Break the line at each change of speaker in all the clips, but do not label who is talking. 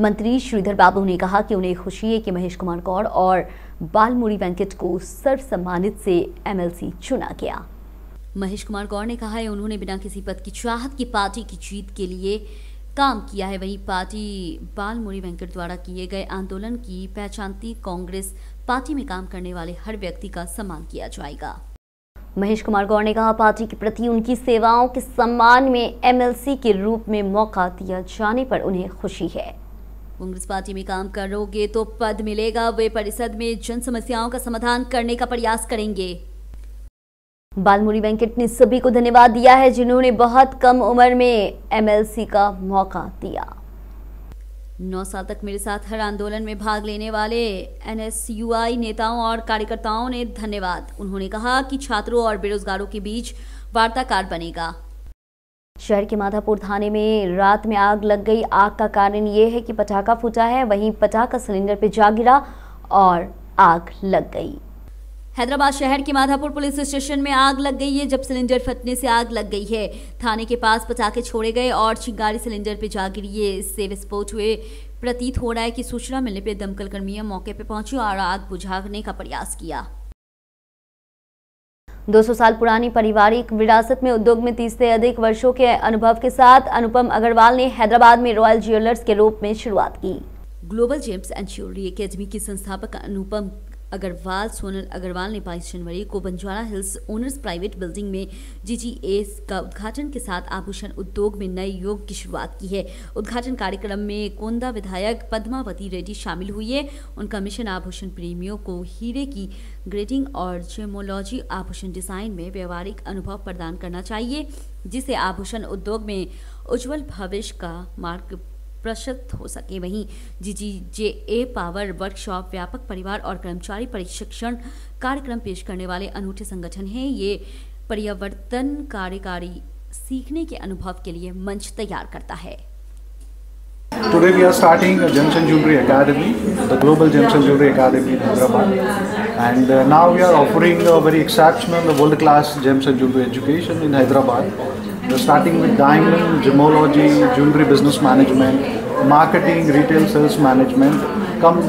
मंत्री श्रीधर बाबू ने कहा कि उन्हें खुशी है कि महेश कुमार गौड़ और बालमुरी वेंकट को सर्वसम्मानित से एमएलसी चुना गया। महेश कुमार गौड़ ने कहा है उन्होंने बिना किसी पद की चाहत की पार्टी की जीत के लिए काम किया है। वहीं पार्टी बालमुरी वेंकट द्वारा किए गए आंदोलन की पहचानती कांग्रेस पार्टी में काम करने वाले हर व्यक्ति का सम्मान किया जाएगा। महेश कुमार गौड़ ने कहा पार्टी के प्रति उनकी सेवाओं के सम्मान में एमएलसी के रूप में मौका दिया जाने पर उन्हें खुशी है। कांग्रेस पार्टी में काम करोगे तो पद मिलेगा, वे परिषद में जन समस्याओं का समाधान करने का प्रयास करेंगे। बालमुरी वेंकट ने सभी को धन्यवाद दिया है जिन्होंने बहुत कम उम्र में एमएलसी का मौका दिया। 9 साल तक मेरे साथ हर आंदोलन में भाग लेने वाले एनएसयूआई नेताओं और कार्यकर्ताओं ने धन्यवाद। उन्होंने कहा कि छात्रों और बेरोजगारों के बीच वार्ताकार बनेगा। शहर के माधापुर थाने में रात में आग लग गई। आग का कारण ये है कि पटाखा फूटा है, वहीं पटाखा सिलेंडर पे जा गिरा और आग लग गई। हैदराबाद शहर के माधापुर पुलिस स्टेशन में आग लग गई है। जब सिलेंडर फटने से आग लग गई है, थाने के पास पटाखे छोड़े गए और चिंगारी सिलेंडर पे जा गिरी है। इससे विस्फोट हुए प्रतीत हो रहा है कि सूचना मिलने पर दमकल कर्मियों मौके पर पहुंचे और आग बुझाने का प्रयास किया। 200 साल पुरानी पारिवारिक विरासत में उद्योग में 30 से अधिक वर्षों के अनुभव के साथ अनुपम अग्रवाल ने हैदराबाद में रॉयल ज्वेलर्स के रूप में शुरुआत की। Global James and jewellery academy के संस्थापक अनुपम अग्रवाल सोनल अग्रवाल ने 22 जनवरी को Banjara hills owners private building में जीजीएस का उद्घाटन के साथ आभूषण उद्योग में नए युग की शुरुआत की है। उद्घाटन कार्यक्रम में कोंदा विधायक पद्मावती रेड्डी शामिल हुई है। उनका मिशन आभूषण प्रेमियों को हीरे की ग्रेडिंग और जेमोलॉजी आभूषण डिजाइन में व्यवहारिक अनुभव प्रदान करना चाहिए, जिससे आभूषण उद्योग में उज्जवल भविष्य का मार्ग प्रशस्त हो सके। वहीं जीजीजे पावर वर्कशॉप व्यापक परिवार और कर्मचारी प्रशिक्षण कार्यक्रम पेश करने वाले अनूठे संगठन हैं। ये परिवर्तन कार्यकारी सीखने के अनुभव के लिए मंच तैयार करता है।
Today we are starting a Gems and Jewelry Academy, the Global Gems and Jewelry Academy in Hyderabad, and now we are offering a very exceptional, world-class gems and jewelry education in Hyderabad. We are starting with diamond, gemology, jewelry business management, marketing, retail sales management. Come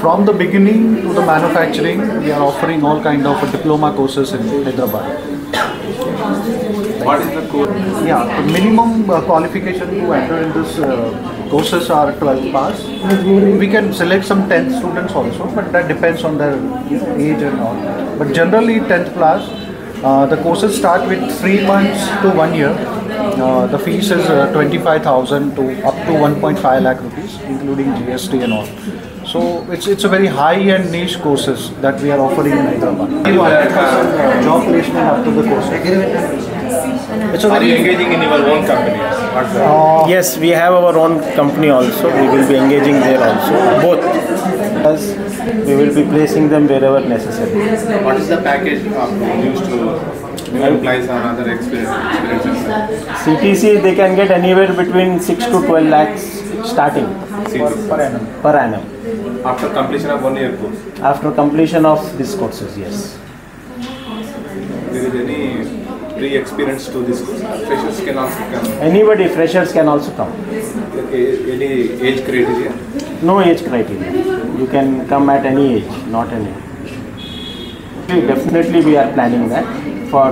from the beginning to the manufacturing, we are offering all kind of diploma courses in Hyderabad. What is the course? Yeah, the minimum qualification to enter in this courses are 12 pass. We can select some 10th students also, but that depends on their age and all. But generally 10th class. The courses start with 3 months to 1 year. The fees is 25,000 to up to 1.5 lakh rupees, including GST and all. So it's a very high and niche courses that we are offering in Hyderabad. 100% job placement after the course.
Are you engaging in your own company?
Yes, we have our own company also. We will be engaging there also. Both. As we will be placing them wherever necessary.
What is the package used to new employees or other experiences?
CTC they can get anywhere between 6 to 12 lakhs starting per annum.
After completion of 1 year course?
After completion of these courses, yes.
There is any pre-experience to this course? Freshers can also come?
Anybody, freshers can also come.
Any age criteria?
No age criteria. You can come at any age, not any. Definitely we are planning that. For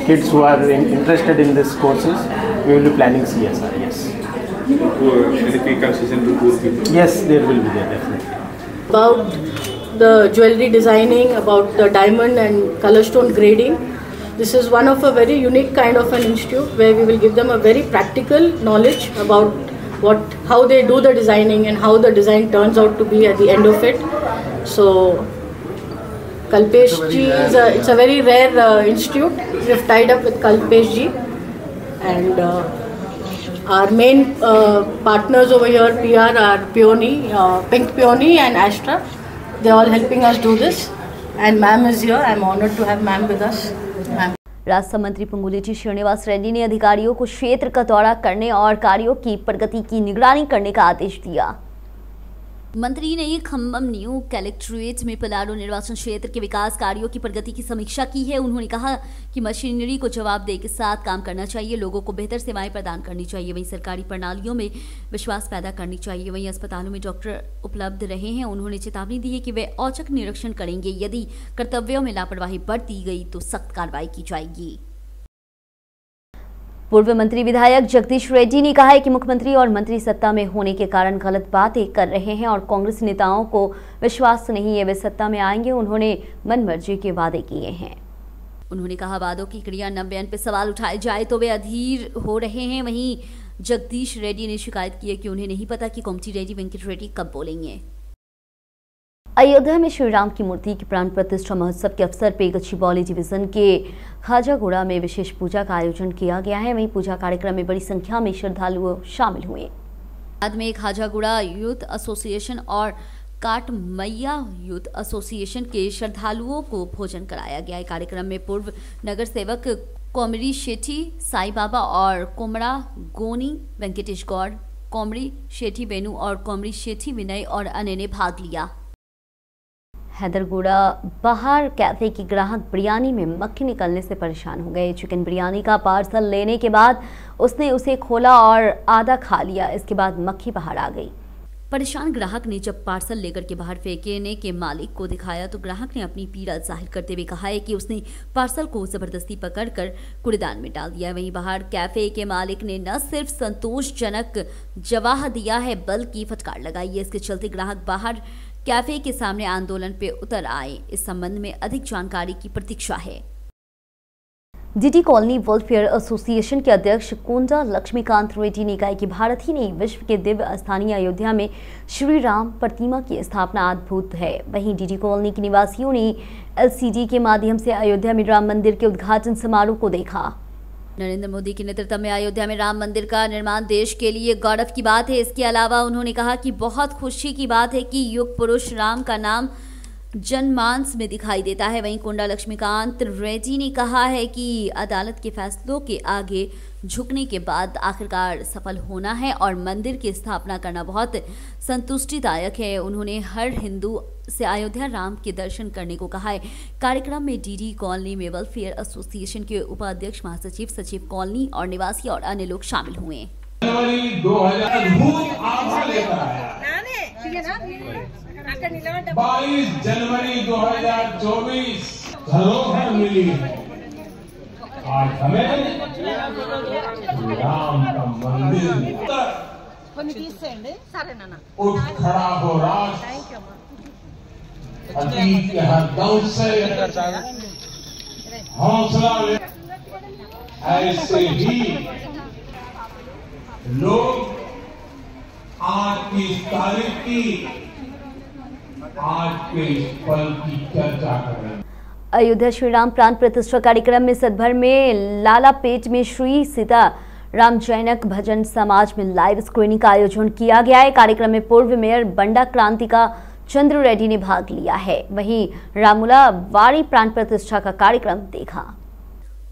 kids who are interested in these courses, we will be planning CSR, yes.
Any fee concession to poor people?
Yes, there will be there, definitely.
About the jewelry designing, about the diamond and color stone grading. This is one of a very unique kind of an institute where we will give them a very practical knowledge about how they do the designing and how the design turns out to be at the end of it. So Kalpesh ji it's a very rare institute. We have tied up with Kalpesh ji, and our main partners over here PR are Peony, Pink Peony and Astra. They are all helping us do this, and ma'am is here. I am honored to have ma'am with us.
राजस्व मंत्री पंगुलेटी श्रीनिवास रेड्डी ने अधिकारियों को क्षेत्र का दौरा करने और कार्यों की प्रगति की निगरानी करने का आदेश दिया। मंत्री ने खम्मम न्यू कलेक्ट्रेट में पलारू निर्वाचन क्षेत्र के विकास कार्यों की प्रगति की समीक्षा की है। उन्होंने कहा कि मशीनरी को जवाबदेही के साथ काम करना चाहिए, लोगों को बेहतर सेवाएं प्रदान करनी चाहिए, वहीं सरकारी प्रणालियों में विश्वास पैदा करनी चाहिए, वहीं अस्पतालों में डॉक्टर उपलब्ध रहे हैं। उन्होंने चेतावनी दी है कि वे औचक निरीक्षण करेंगे, यदि कर्तव्यों में लापरवाही बरती गई तो सख्त कार्रवाई की जाएगी। पूर्व मंत्री विधायक जगदीश रेड्डी ने कहा है कि मुख्यमंत्री और मंत्री सत्ता में होने के कारण गलत बातें कर रहे हैं और कांग्रेस नेताओं को विश्वास नहीं है वे सत्ता में आएंगे। उन्होंने मनमर्जी के वादे किए हैं। उन्होंने कहा वादों की क्रियान्वयन पर सवाल उठाए जाए तो वे अधीर हो रहे हैं। वहीं जगदीश रेड्डी ने शिकायत की है कि उन्हें नहीं पता कि कोमटी रेड्डी वेंकट रेड्डी कब बोलेंगे। अयोध्या में श्री राम की मूर्ति की प्राण प्रतिष्ठा महोत्सव के अवसर पर गच्चीबौली डिवीजन के खाजागुड़ा में विशेष पूजा का आयोजन किया गया है। वहीं पूजा कार्यक्रम में बड़ी संख्या में श्रद्धालु शामिल हुए। बाद में खाजागुड़ा यूथ एसोसिएशन और काटमैया यूथ एसोसिएशन के श्रद्धालुओं को भोजन कराया गया। कार्यक्रम में पूर्व नगर सेवक कोमरी शेठी साई बाबा और कोमरा गोनी वेंकटेश गौड़, कोमरी शेठी बेनू और कोमरी शेठी विनय और अन्य ने भाग लिया। हैदरगुड़ा बाहर कैफे की ग्राहक बिरयानी में मक्खी निकलने से परेशान हो गए। चिकन बिरयानी का पार्सल लेने के बाद उसने उसे खोला और आधा खा लिया। इसके बाद मक्खी बाहर आ गई। परेशान ग्राहक ने जब पार्सल लेकर के बाहर फेंकने के मालिक को दिखाया तो ग्राहक ने अपनी पीड़ा जाहिर करते हुए कहा है कि उसने पार्सल को जबरदस्ती पकड़कर कूड़ेदान में डाल दिया। वहीं बाहर कैफे के मालिक ने न सिर्फ संतोषजनक जवाब दिया है बल्कि फटकार लगाई है। इसके चलते ग्राहक बाहर कैफे के सामने आंदोलन पे उतर आए। इस संबंध में अधिक जानकारी की प्रतीक्षा है। डीडी कॉलोनी वेलफेयर एसोसिएशन के अध्यक्ष कोंडा लक्ष्मीकांत रेड्डी ने कहा कि भारत ही नहीं विश्व के दिव्य स्थानीय अयोध्या में श्री राम प्रतिमा की स्थापना अद्भुत है। वहीं डीडी कॉलोनी के निवासियों ने एलसीडी के माध्यम से अयोध्या में राम मंदिर के उद्घाटन समारोह को देखा। नरेंद्र मोदी के नेतृत्व में अयोध्या में राम मंदिर का निर्माण देश के लिए गौरव की बात है। इसके अलावा उन्होंने कहा कि बहुत खुशी की बात है कि युग पुरुष राम का नाम जनमानस में दिखाई देता है। वहीं कोंडा लक्ष्मीकांत रेड्डी ने कहा है कि अदालत के फैसलों के आगे झुकने के बाद आखिरकार सफल होना है और मंदिर की स्थापना करना बहुत संतुष्टिदायक है। उन्होंने हर हिंदू से अयोध्या राम के दर्शन करने को कहा है। कार्यक्रम में डीडी कॉलोनी में वेलफेयर एसोसिएशन के उपाध्यक्ष, महासचिव, सचिव कॉलोनी और निवासी और अन्य लोग शामिल हुए।
जनवरी 2000 आभा लेकर आया। 22 जनवरी 2024 धरोहर मिली। आज हमें राम का मंदिर उठ खड़ा हो राष्ट्र अतीत के हर दौर से हौसला ले। ऐसे ही लोग आज की तारीख की, आज के इस पल की चर्चा कर रहे हैं।
अयोध्या श्री राम प्राण प्रतिष्ठा कार्यक्रम में सदभर में लालापेट में श्री सीता राम जैनक भजन समाज में लाइव स्क्रीनिंग का आयोजन किया गया है। कार्यक्रम में पूर्व मेयर बंडा क्रांतिका चंद्र रेड्डी ने भाग लिया है। वहीं रामुला वारी प्राण प्रतिष्ठा का कार्यक्रम देखा।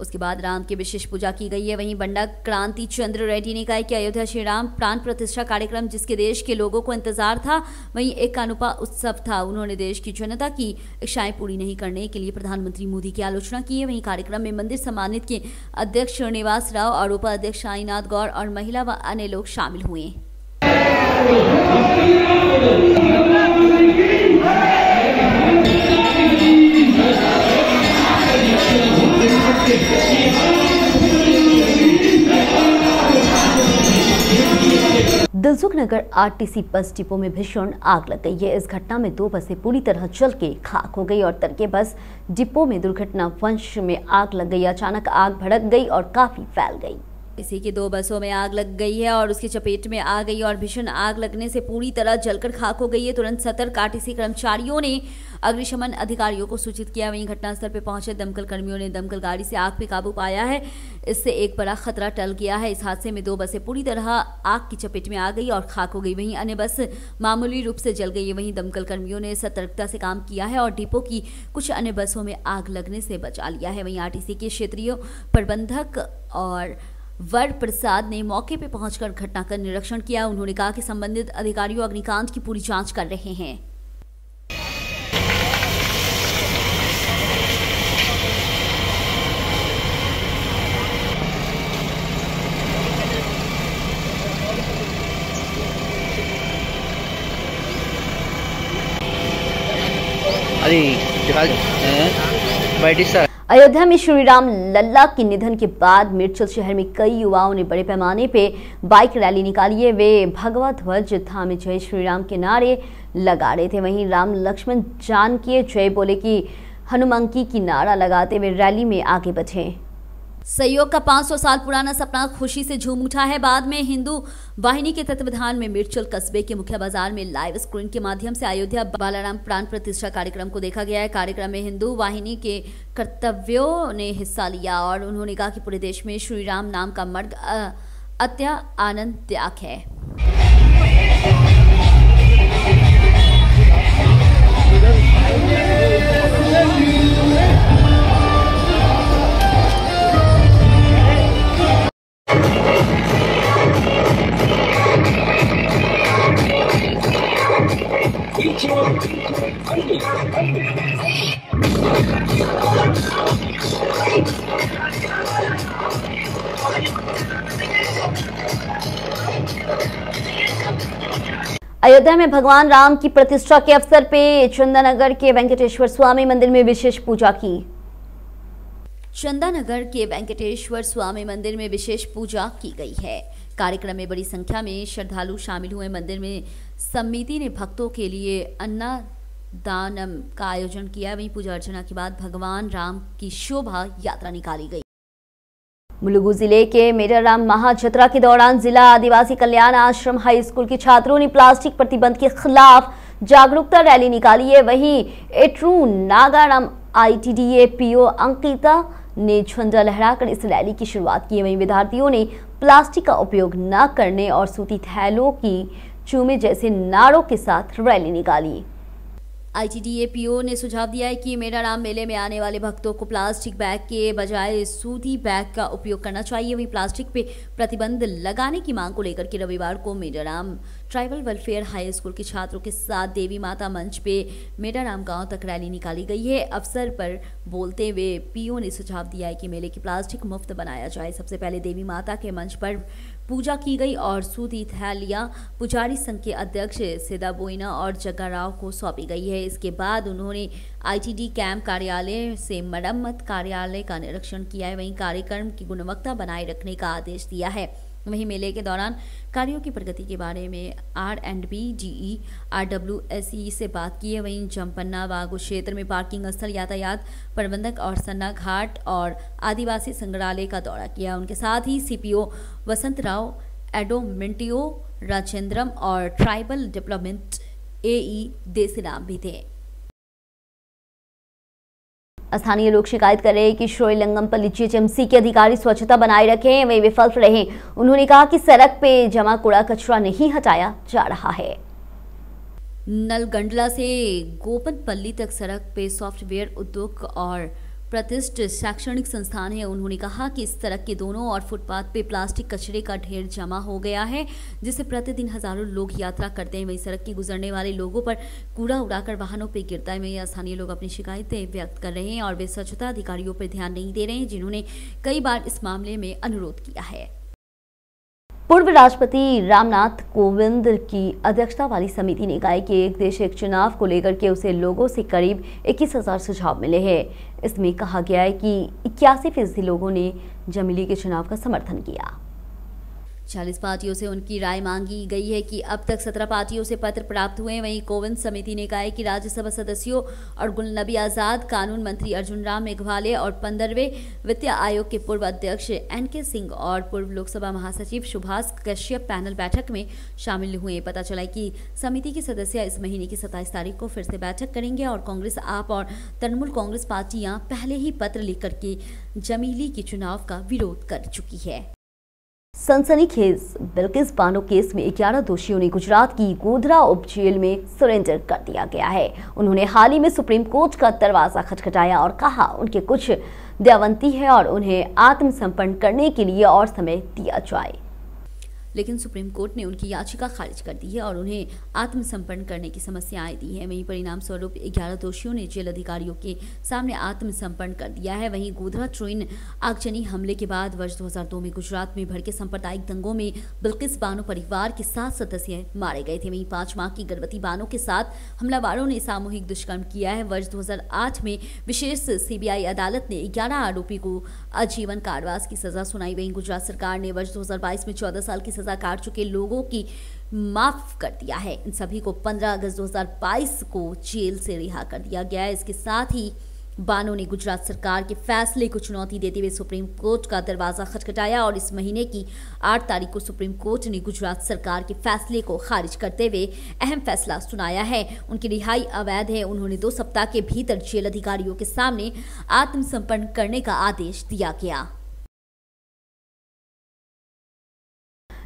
उसके बाद राम की विशेष पूजा की गई है। वहीं बंडा क्रांति चंद्र रेड्डी ने कहा कि अयोध्या श्री राम प्राण प्रतिष्ठा कार्यक्रम जिसके देश के लोगों को इंतजार था वहीं एक अनूठा उत्सव था। उन्होंने देश की जनता की इच्छाएं पूरी नहीं करने के लिए प्रधानमंत्री मोदी की आलोचना की है। वहीं कार्यक्रम में मंदिर सम्मानित के अध्यक्ष श्रीनिवास राव और उपाध्यक्ष साईनाथ गौड़ और महिला व अन्य लोग शामिल हुए। दिलसुख नगर आरटीसी बस डिपो में भीषण आग लग गई है। इस घटना में 2 बसें पूरी तरह जल के खाक हो गई और तरके बस डिपो में दुर्घटना वंश में आग लग गई। अचानक आग भड़क गई और काफी फैल गई। इसी की 2 बसों में आग लग गई है और उसकी चपेट में आ गई और भीषण आग लगने से पूरी तरह जलकर खाक हो गई है। तुरंत सतर्क आरटीसी कर्मचारियों ने अग्निशमन अधिकारियों को सूचित किया। वहीं घटनास्थल पर पहुंचे दमकल कर्मियों ने दमकल गाड़ी से आग पे काबू पाया है। इससे एक बड़ा खतरा टल गया है। इस हादसे में 2 बसें पूरी तरह आग की चपेट में आ गई और खाक हो गई। वहीं अन्य बस मामूली रूप से जल गई है। वहीं दमकल कर्मियों ने सतर्कता से काम किया है और डिपो की कुछ अन्य बसों में आग लगने से बचा लिया है। वहीं आरटीसी के क्षेत्रीय प्रबंधक और वर प्रसाद ने मौके पर पहुंचकर घटना का निरीक्षण किया। उन्होंने कहा कि संबंधित अधिकारियों अग्निकांड की पूरी जांच कर रहे हैं। अयोध्या में श्रीराम लल्ला के निधन के बाद मिर्चल शहर में कई युवाओं ने बड़े पैमाने पे बाइक रैली निकाली है। वे भगवा ध्वज थामे जय श्रीराम के नारे लगा रहे थे। वहीं राम लक्ष्मण जानकी जय बोले कि हनुमंकी की नारा लगाते हुए रैली में आगे बढ़े। सहयोग का 500 साल पुराना सपना खुशी से झूम उठा है। बाद में हिंदू वाहिनी के तत्वावधान में मिर्चल कस्बे के मुख्य बाजार में लाइव स्क्रीन के माध्यम से अयोध्या बालाराम प्राण प्रतिष्ठा कार्यक्रम को देखा गया है। कार्यक्रम में हिंदू वाहिनी के कर्तव्यों ने हिस्सा लिया और उन्होंने कहा कि पूरे देश में श्री राम नाम का मर्ग अत्य आनंददायक है। अयोध्या में भगवान राम की प्रतिष्ठा के अवसर पे चंदानगर के वेंकटेश्वर स्वामी मंदिर में विशेष पूजा की। चंदानगर के वेंकटेश्वर स्वामी मंदिर में विशेष पूजा की गई है। कार्यक्रम में बड़ी संख्या में श्रद्धालु शामिल हुए। मंदिर में समिति ने भक्तों के लिए अन्नदानम का आयोजन किया। वहीं पूजा अर्चना के बाद भगवान राम की शोभा यात्रा निकाली गई। मुलुगु जिले के मेराराम महाजत्रा के दौरान जिला आदिवासी कल्याण आश्रम हाई स्कूल के छात्रों ने प्लास्टिक प्रतिबंध के खिलाफ जागरूकता रैली निकाली है। वहीं एट्रू नागाराम ITDA PO अंकिता ने झंडा लहराकर इस रैली की शुरुआत की। वहीं विद्यार्थियों ने प्लास्टिक का उपयोग न करने और सूती थैलों की चूमे जैसे नारों के साथ रैली निकाली। ITDA PO ने सुझाव दिया है कि मेराराम मेले में आने वाले भक्तों को प्लास्टिक बैग के बजाय सूती बैग का उपयोग करना चाहिए। वहीं प्लास्टिक पे प्रतिबंध लगाने की मांग को लेकर के रविवार को मेराराम ट्राइबल वेलफेयर हाई स्कूल के छात्रों के साथ देवी माता मंच पे मेराराम गांव तक रैली निकाली गई है। अवसर पर बोलते हुए PO ने सुझाव दिया है कि मेले की प्लास्टिक मुफ्त बनाया जाए। सबसे पहले देवी माता के मंच पर पूजा की गई और सूती थैलियां पुजारी संघ के अध्यक्ष सिदा बोइना और जग्गा राव को सौंपी गई है। इसके बाद उन्होंने ITD कैंप कार्यालय से मरम्मत कार्यालय का निरीक्षण किया है। वहीं कार्यक्रम की गुणवत्ता बनाए रखने का आदेश दिया है। वहीं मेले के दौरान कार्यों की प्रगति के बारे में R&B DE RWSE से बात की है। वहीं जमपन्ना वागू क्षेत्र में पार्किंग स्थल, यातायात प्रबंधक और सन्ना घाट और आदिवासी संग्रहालय का दौरा किया। उनके साथ ही CPO वसंत राव, एडोमेंटियो राजेंद्रम और ट्राइबल डेवलपमेंट AE देसीराम भी थे। स्थानीय लोग शिकायत कर रहे हैं कि श्रीलिंगमपल्ली GHMC के अधिकारी स्वच्छता बनाए रखें, वे विफल रहे। उन्होंने कहा कि सड़क पे जमा कूड़ा कचरा नहीं हटाया जा रहा है। नलगंडला से गोपनपल्ली तक सड़क पे सॉफ्टवेयर उद्योग और प्रतिष्ठित शैक्षणिक संस्थान है। उन्होंने कहा कि इस सड़क के दोनों और फुटपाथ पे प्लास्टिक कचरे का ढेर जमा हो गया है, जिससे प्रतिदिन हजारों लोग यात्रा करते हैं। वहीं सड़क की गुजरने वाले लोगों पर कूड़ा उड़ाकर वाहनों पे गिरता है। वहीं स्थानीय लोग अपनी शिकायतें व्यक्त कर रहे हैं और वे स्वच्छता अधिकारियों पर ध्यान नहीं दे रहे हैं, जिन्होंने कई बार इस मामले में अनुरोध किया है। पूर्व राष्ट्रपति रामनाथ कोविंद की अध्यक्षता वाली समिति ने कहा कि एक देश एक चुनाव को लेकर के उसे लोगों से करीब 21,000 सुझाव मिले हैं। इसमें कहा गया है कि 81% लोगों ने जमीली के चुनाव का समर्थन किया। 40 पार्टियों से उनकी राय मांगी गई है कि अब तक 17 पार्टियों से पत्र प्राप्त हुए हैं। वहीं कोविंद समिति ने कहा है कि राज्यसभा सदस्यों और गुलाम नबी आजाद, कानून मंत्री अर्जुन राम मेघवाले और 15वें वित्त आयोग के पूर्व अध्यक्ष NK सिंह और पूर्व लोकसभा महासचिव सुभाष कश्यप पैनल बैठक में शामिल हुए। पता चला कि समिति के सदस्य इस महीने की 27 तारीख को फिर से बैठक करेंगे और कांग्रेस, आप और तृणमूल कांग्रेस पार्टियां पहले ही पत्र लिख करके जमीली के चुनाव का विरोध कर चुकी है। सनसनीखेज बिल्किस बानो केस में 11 दोषियों ने गुजरात की गोधरा उप जेल में सरेंडर कर दिया गया है। उन्होंने हाल ही में सुप्रीम कोर्ट का दरवाजा खटखटाया और कहा उनके कुछ दयावंती है और उन्हें आत्मसमर्पण करने के लिए और समय दिया जाए, लेकिन सुप्रीम कोर्ट ने उनकी याचिका खारिज कर दी है और उन्हें आत्मसमर्पण करने की समस्याएं दी है। वहीं परिणाम स्वरूप 11 दोषियों ने जेल अधिकारियों के सामने आत्मसमर्पण कर दिया है। वहीं गोधरा ट्रेन आगजनी हमले के बाद वर्ष 2002 में गुजरात में भड़के सांप्रदायिक दंगों में बिल्किस बानो परिवार के 7 सदस्य मारे गए थे। वहीं 5 माह की गर्भवती बानो के साथ हमलावरों ने सामूहिक दुष्कर्म किया है। वर्ष 2008 में विशेष सीबीआई अदालत ने 11 आरोपी को आजीवन कारावास की सजा सुनाई। वहीं गुजरात सरकार ने वर्ष 2022 में 14 साल की सजा काट चुके लोगों की माफ कर दिया है। इन सभी को 15 अगस्त 2022 को जेल से रिहा कर दिया गया है। इसके साथ ही बानो ने गुजरात सरकार के फैसले को चुनौती देते हुए सुप्रीम कोर्ट का दरवाजा खटखटाया और इस महीने की 8 तारीख को सुप्रीम कोर्ट ने गुजरात सरकार के फैसले को खारिज करते हुए अहम फैसला सुनाया है। उनकी रिहाई अवैध है। उन्होंने 2 सप्ताह के भीतर जेल अधिकारियों के सामने आत्मसमर्पण करने का आदेश दिया गया।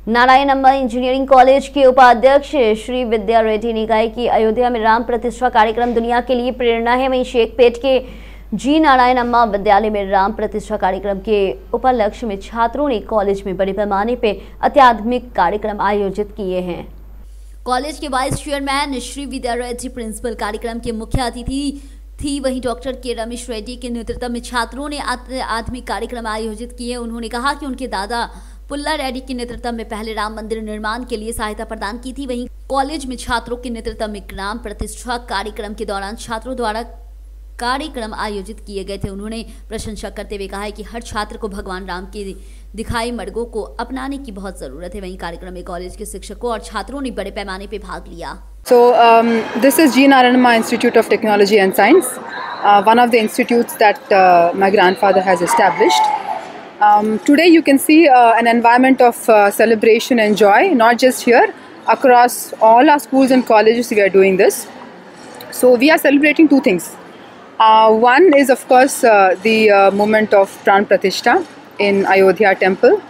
नारायण अम्मा इंजीनियरिंग कॉलेज के उपाध्यक्ष श्री विद्या रेड्डी ने कहा कि अयोध्या में राम प्रतिष्ठा कार्यक्रम दुनिया के लिए प्रेरणा है। वहीं शेखपेट के जी नारायण अम्मा विद्यालय में राम प्रतिष्ठा कार्यक्रम के उपलक्ष्य में छात्रों ने कॉलेज में बड़े पैमाने पर अत्याधुनिक कार्यक्रम आयोजित किए हैं। कॉलेज के वाइस चेयरमैन श्री विद्या रेड्डी प्रिंसिपल कार्यक्रम के मुख्य अतिथि थी। वहीं डॉक्टर के रमेश रेड्डी के नेतृत्व में छात्रों ने आध्यात्मिक कार्यक्रम आयोजित किए। उन्होंने कहा कि उनके दादा पुल्ला रेड्डी के नेतृत्व में पहले राम मंदिर निर्माण के लिए सहायता प्रदान की थी। वहीं कॉलेज में छात्रों के नेतृत्व में राम प्रतिष्ठा कार्यक्रम के दौरान छात्रों द्वारा कार्यक्रम आयोजित किए गए थे। उन्होंने प्रशंसा करते हुए कहा है कि हर छात्र को भगवान राम के दिखाई मार्गों को अपनाने की बहुत जरूरत है। वहीं कार्यक्रम में कॉलेज के शिक्षकों और छात्रों ने बड़े पैमाने पर भाग लिया।
So this is G. Narayan Amma Institute of Technology and Science, one of the institutes that my grandfather has established. Today you can see an environment of celebration and joy, not just here, across all our schools and colleges we are doing this. So we are celebrating 2 things. One is of course the moment of Pran Pratishtha in Ayodhya temple,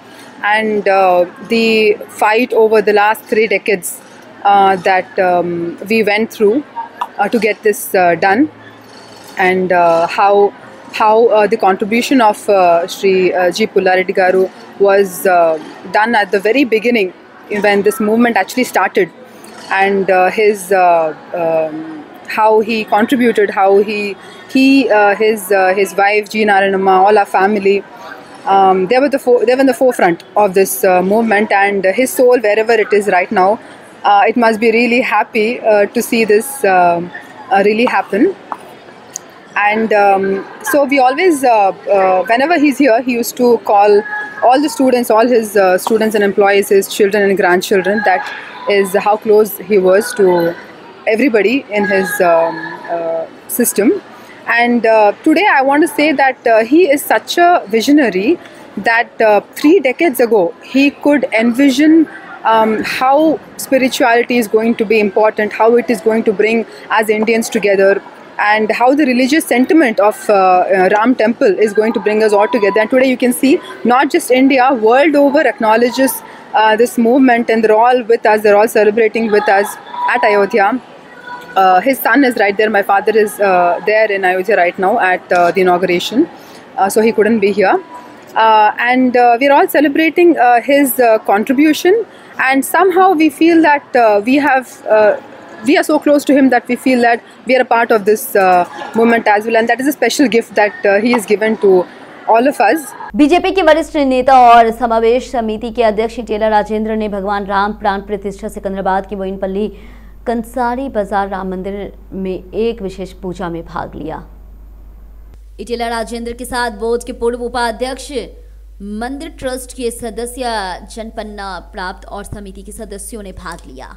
and the fight over the last 3 decades that we went through to get this done, and how the contribution of Shri G. Pulla Reddy Garu was done at the very beginning when this movement actually started, and his how he contributed, how his wife G. Narayan Amma, all our family, they were in the forefront of this movement, and his soul, wherever it is right now, it must be really happy to see this really happen. And so we always, whenever he's here, he used to call all the students, all his students and employees, his children and grandchildren. That is how close he was to everybody in his system. And today I want to say that he is such a visionary that 3 decades ago he could envision how spirituality is going to be important, how it is going to bring us Indians together, and how the religious sentiment of Ram Temple is going to bring us all together. And today you can see not just India, world over acknowledges this movement, and they're all with us, they're all celebrating with us at Ayodhya. His son is right there, my father is there in Ayodhya right now at the inauguration, so he couldn't be here. And we're all celebrating his contribution, and somehow we feel that we are so close to him that we feel that we are a part of this movement as well, and that is a special gift that he has given to all of us.
BJP के वरिष्ठ नेता और समावेश समिति के अध्यक्ष इटेला राजेंद्र ने भगवान राम प्राण प्रतिष्ठा सिकंदराबाद की बोयिनपल्ली कंसारी बाजार राम मंदिर में एक विशेष पूजा में भाग लिया। इटेला राजेंद्र के साथ बोर्ड के पूर्व उपाध्यक्ष, मंदिर ट्रस्ट के सदस्य, जनपन्ना प्राप्त और समिति के सदस्यों ने भाग लिया।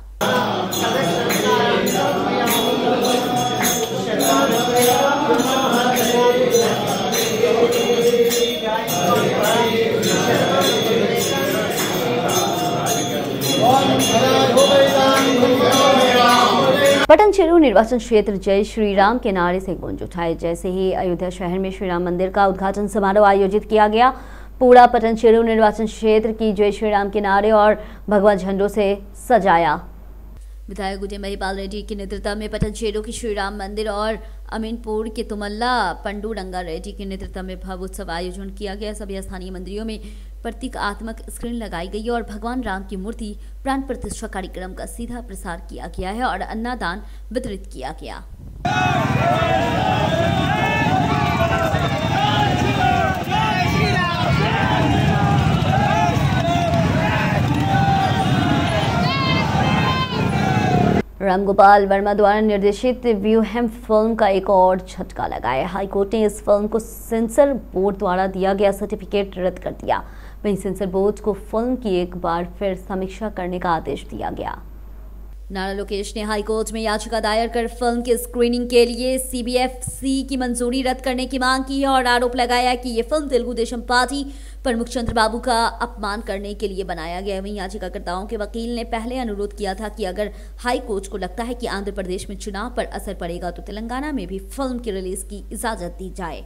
पटन चेरू निर्वाचन क्षेत्र जय श्री राम के नारे से गूंज उठाए। जैसे ही अयोध्या शहर में श्री राम मंदिर का उद्घाटन समारोह आयोजित किया गया, पूरा पटनचेरू निर्वाचन क्षेत्र की जय श्री राम के नारे और भगवा झंडों से सजाया। विधायक गुजेम महिपाल रेड्डी के नेतृत्व में पटनचेरू की श्री राम मंदिर और अमीनपुर के तुमल्ला पंडुरंगा रेड्डी के नेतृत्व में भव्य उत्सव आयोजन किया गया। सभी स्थानीय मंदिरों में प्रतीकात्मक स्क्रीन लगाई गई और भगवान राम की मूर्ति प्राण प्रतिष्ठा कार्यक्रम का सीधा प्रसार किया गया है और अन्नदान वितरित किया गया। रामगोपाल वर्मा द्वारा निर्देशित व्यूहम फिल्म का एक और झटका लगाया। हाईकोर्ट ने इस फिल्म को सेंसर बोर्ड द्वारा दिया गया सर्टिफिकेट रद्द कर दिया। वहीं सेंसर बोर्ड को फिल्म की एक बार फिर समीक्षा करने का आदेश दिया गया। नारा लोकेश ने हाईकोर्ट में याचिका दायर कर फिल्म की स्क्रीनिंग के लिए CBFC की मंजूरी रद्द करने की मांग की है और आरोप लगाया कि ये फिल्म तेलुगु देशम पार्टी प्रमुख चंद्रबाबू का अपमान करने के लिए बनाया गया है। वहीं याचिकाकर्ताओं के वकील ने पहले अनुरोध किया था कि अगर हाईकोर्ट को लगता है कि आंध्र प्रदेश में चुनाव पर असर पड़ेगा तो तेलंगाना में भी फिल्म की रिलीज की इजाजत दी जाए।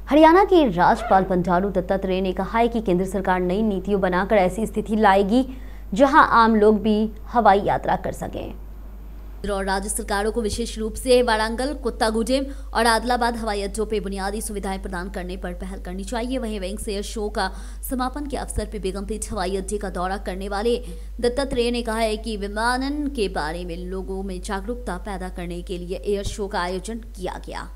हरियाणा के राज्यपाल बंडारू दत्तात्रेय ने कहा है कि केंद्र सरकार नई नीतियों बनाकर ऐसी स्थिति लाएगी जहां आम लोग भी हवाई यात्रा कर सकें और राज्य सरकारों को विशेष रूप से वारंगल, कोत्तागुडेम और आदिलाबाद हवाई अड्डों पर बुनियादी सुविधाएं प्रदान करने पर पहल करनी चाहिए। वहीं विंग्स एयर शो का समापन के अवसर पर बेगमपेट हवाई अड्डे का दौरा करने वाले दत्तात्रेय ने कहा है कि विमानन के बारे में लोगों में जागरूकता पैदा करने के लिए एयर शो का आयोजन किया गया।